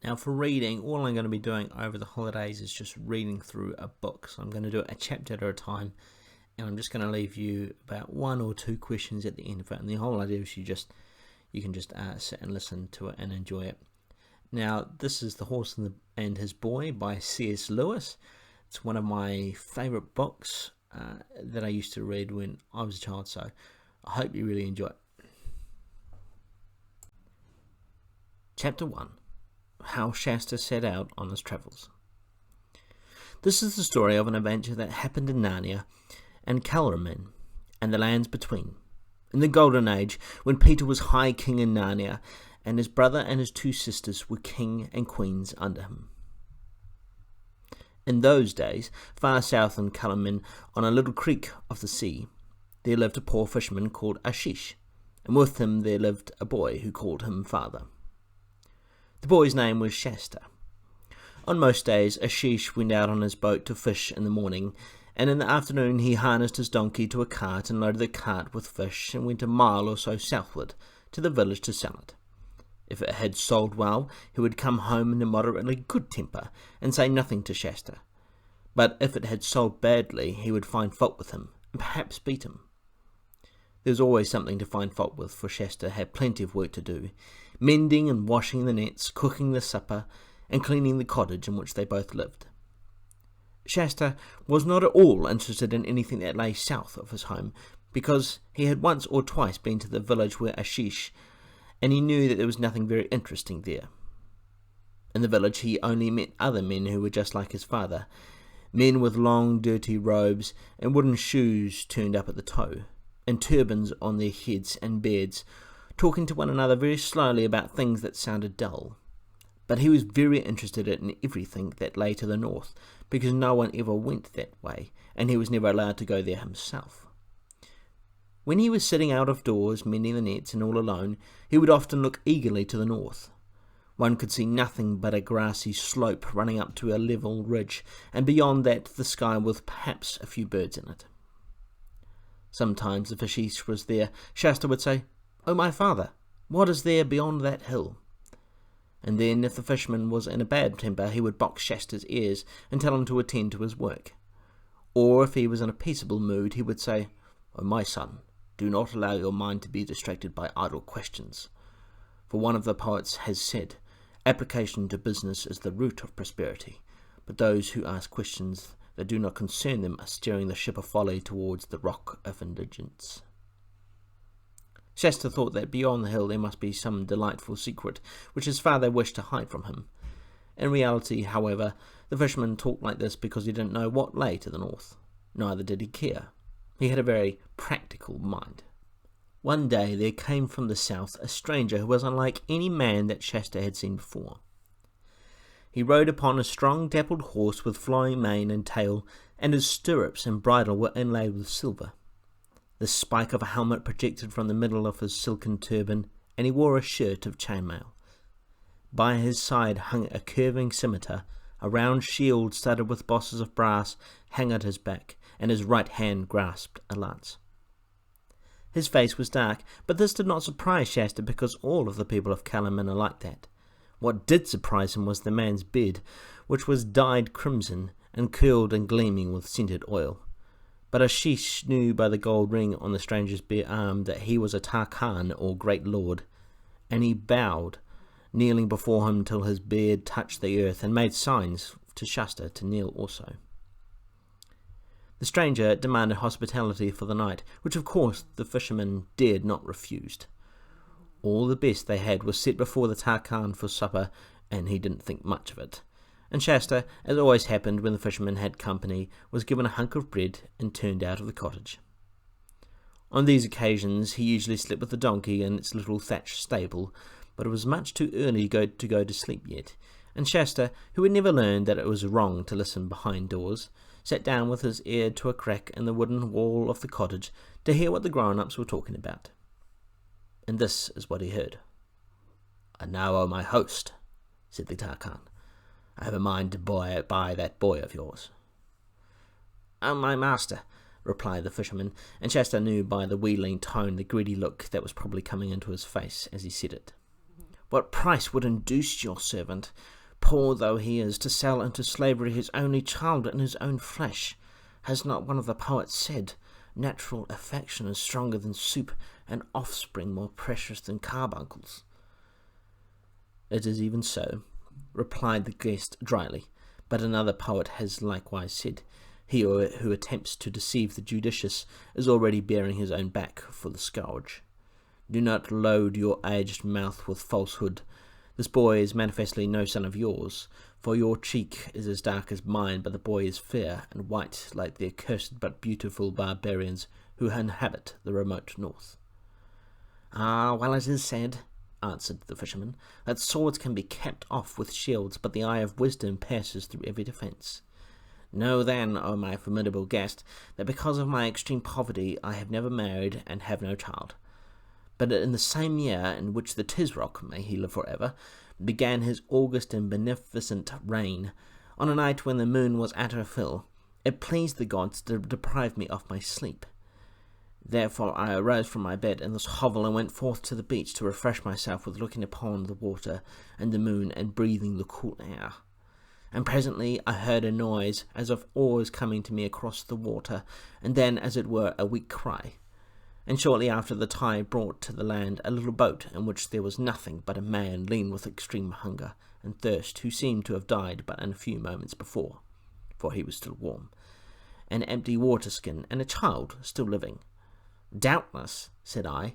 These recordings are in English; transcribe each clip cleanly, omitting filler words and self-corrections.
Now for reading, all I'm going to be doing over the holidays is just reading through a book. So I'm going to do it a chapter at a time, and I'm just going to leave you about 1 or 2 questions at the end of it. And the whole idea is you can just sit and listen to it and enjoy it. Now this is The Horse and His Boy by C.S. Lewis. It's one of my favourite books that I used to read when I was a child, so I hope you really enjoy it. Chapter 1. How Shasta set out on his travels. This is the story of an adventure that happened in Narnia and Calormen and the lands between, in the Golden Age, when Peter was High King in Narnia, and his brother and his 2 sisters were king and queens under him. In those days, far south in Calormen, on a little creek of the sea, there lived a poor fisherman called Ashish, and with him there lived a boy who called him father. The boy's name was Shasta. On most days, Ashish went out on his boat to fish in the morning, and in the afternoon he harnessed his donkey to a cart and loaded the cart with fish and went a mile or so southward to the village to sell it. If it had sold well, he would come home in a moderately good temper and say nothing to Shasta. But if it had sold badly, he would find fault with him and perhaps beat him. There was always something to find fault with, for Shasta had plenty of work to do, mending and washing the nets, cooking the supper, and cleaning the cottage in which they both lived. Shasta was not at all interested in anything that lay south of his home, because he had once or twice been to the village where Ashish, and he knew that there was nothing very interesting there. In the village he only met other men who were just like his father, men with long dirty robes and wooden shoes turned up at the toe, and turbans on their heads and beards, talking to one another very slowly about things that sounded dull. But he was very interested in everything that lay to the north, because no one ever went that way, and he was never allowed to go there himself. When he was sitting out of doors, mending the nets and all alone, he would often look eagerly to the north. One could see nothing but a grassy slope running up to a level ridge, and beyond that the sky with perhaps a few birds in it. Sometimes if Ashish was there, Shasta would say, "Oh, my father, what is there beyond that hill?" And then if the fisherman was in a bad temper, he would box Shasta's ears and tell him to attend to his work. Or if he was in a peaceable mood, he would say, "Oh, my son, do not allow your mind to be distracted by idle questions. For one of the poets has said, application to business is the root of prosperity, but those who ask questions that do not concern them are steering the ship of folly towards the rock of indigence." Shasta thought that beyond the hill there must be some delightful secret which his father wished to hide from him. In reality, however, the fisherman talked like this because he didn't know what lay to the north. Neither did he care. He had a very practical mind. One day there came from the south a stranger who was unlike any man that Shasta had seen before. He rode upon a strong dappled horse with flowing mane and tail, and his stirrups and bridle were inlaid with silver. The spike of a helmet projected from the middle of his silken turban, and he wore a shirt of chainmail. By his side hung a curving scimitar, a round shield studded with bosses of brass hung at his back, and his right hand grasped a lance. His face was dark, but this did not surprise Shasta, because all of the people of Calormen are like that. What did surprise him was the man's beard, which was dyed crimson and curled and gleaming with scented oil. But Ashish knew by the gold ring on the stranger's bare arm that he was a Tarkhan, or great lord, and he bowed, kneeling before him till his beard touched the earth, and made signs to Shasta to kneel also. The stranger demanded hospitality for the night, which of course the fisherman dared not refuse. All the best they had was set before the Tarkhan for supper, and he didn't think much of it. And Shasta, as always happened when the fisherman had company, was given a hunk of bread and turned out of the cottage. On these occasions he usually slept with the donkey in its little thatched stable, but it was much too early to go to sleep yet, and Shasta, who had never learned that it was wrong to listen behind doors, sat down with his ear to a crack in the wooden wall of the cottage to hear what the grown-ups were talking about. And this is what he heard. "And now, O my host," said the Tarkhan, "I have a mind to buy that boy of yours." "Oh, my master," replied the fisherman, and Shasta knew by the wheedling tone the greedy look that was probably coming into his face as he said it. "What price would induce your servant? poor though he is, to sell into slavery his only child in his own flesh. Has not one of the poets said, natural affection is stronger than soup, and offspring more precious than carbuncles? It is even so, replied the guest dryly, but another poet has likewise said, he who attempts to deceive the judicious is already bearing his own back for the scourge. Do not load your aged mouth with falsehood. This boy is manifestly no son of yours, for your cheek is as dark as mine, but the boy is fair and white like the accursed but beautiful barbarians who inhabit the remote north. Ah, well, it is said, answered the fisherman, that swords can be kept off with shields, but the eye of wisdom passes through every defence. Know then, O my formidable guest, that because of my extreme poverty I have never married and have no child. But in the same year in which the Tisroc, may he live for ever, began his august and beneficent reign, on a night when the moon was at her fill, it pleased the gods to deprive me of my sleep. Therefore I arose from my bed in this hovel and went forth to the beach to refresh myself with looking upon the water and the moon and breathing the cool air. And presently I heard a noise as of oars coming to me across the water, and then, as it were, a weak cry. And shortly after the tide brought to the land a little boat in which there was nothing but a man lean with extreme hunger and thirst, who seemed to have died but in a few moments before, for he was still warm, an empty water-skin, and a child still living. Doubtless, said I,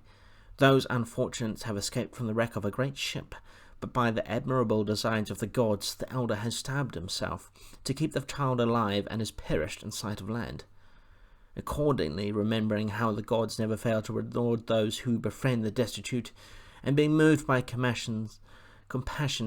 those unfortunates have escaped from the wreck of a great ship, but by the admirable designs of the gods the elder has stabbed himself to keep the child alive and has perished in sight of land. Accordingly, remembering how the gods never fail to reward those who befriend the destitute, and being moved by compassion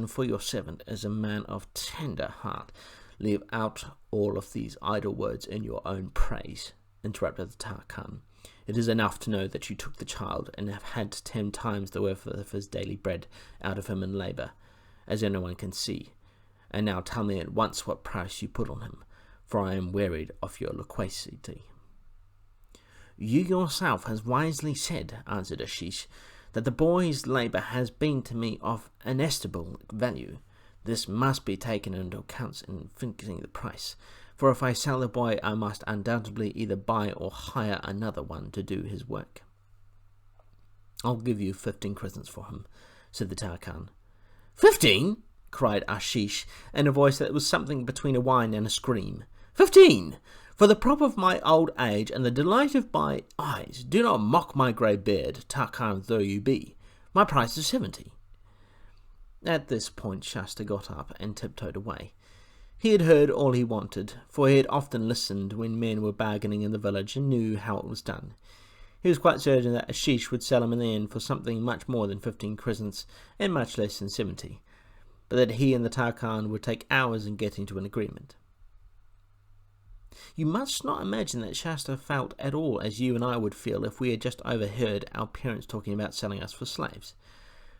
for your servant as a man of tender heart, leave out all of these idle words in your own praise, interrupted the Tarkan. It is enough to know that you took the child, and have had 10 times the worth of his daily bread out of him in labour, as anyone can see. And now tell me at once what price you put on him, for I am wearied of your loquacity. You yourself has wisely said, answered Ashish, that the boy's labour has been to me of inestimable value. This must be taken into account in fixing the price, for if I sell the boy I must undoubtedly either buy or hire another one to do his work. I'll give you 15 crescents for him, said the Tarkan. 15? cried Ashish, in a voice that was something between a whine and a scream. 15! For the prop of my old age and the delight of my eyes, do not mock my grey beard, Tarkan though you be. My price is 70. At this point Shasta got up and tiptoed away. He had heard all he wanted, for he had often listened when men were bargaining in the village and knew how it was done. He was quite certain that Ashish would sell him in the end for something much more than 15 crescents and much less than 70, but that he and the Tarkan would take hours in getting to an agreement. You must not imagine that Shasta felt at all as you and I would feel if we had just overheard our parents talking about selling us for slaves.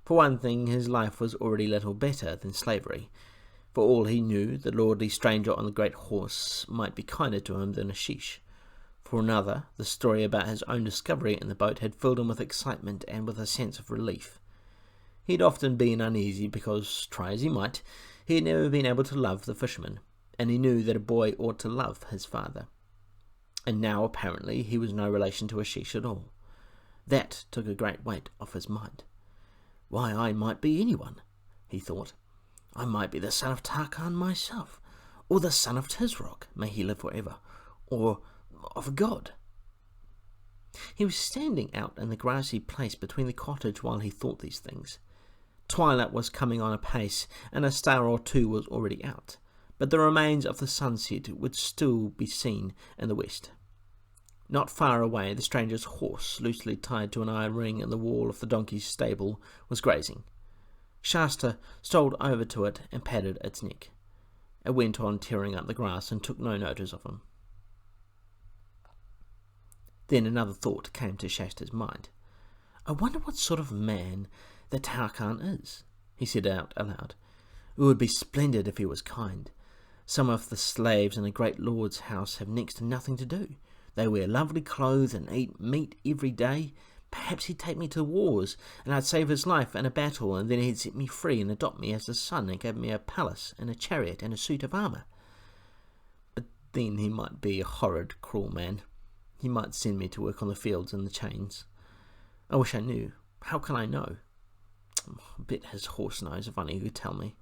For one thing, his life was already little better than slavery. For all he knew, the lordly stranger on the great horse might be kinder to him than Ashish. For another, the story about his own discovery in the boat had filled him with excitement and with a sense of relief. He had often been uneasy because, try as he might, he had never been able to love the fisherman, and he knew that a boy ought to love his father. And now, apparently, he was no relation to Ashish at all. That took a great weight off his mind. Why, I might be anyone, he thought. I might be the son of Tarkan myself, or the son of Tisroc, may he live forever, or of a god. He was standing out in the grassy place between the cottage while he thought these things. Twilight was coming on apace, and a star or two was already out, but the remains of the sunset would still be seen in the west. Not far away, the stranger's horse, loosely tied to an iron ring in the wall of the donkey's stable, was grazing. Shasta strolled over to it and patted its neck. It went on tearing up the grass and took no notice of him. Then another thought came to Shasta's mind. I wonder what sort of man the Tarkan is, he said out aloud. It would be splendid if he was kind. Some of the slaves in a great lord's house have next to nothing to do. They wear lovely clothes and eat meat every day, Perhaps he'd take me to the wars, and I'd save his life in a battle, and then he'd set me free and adopt me as his son and give me a palace and a chariot and a suit of armour. But then he might be a horrid, cruel man. He might send me to work on the fields in the chains. I wish I knew. How can I know? I bet his horse knows if only he could tell me.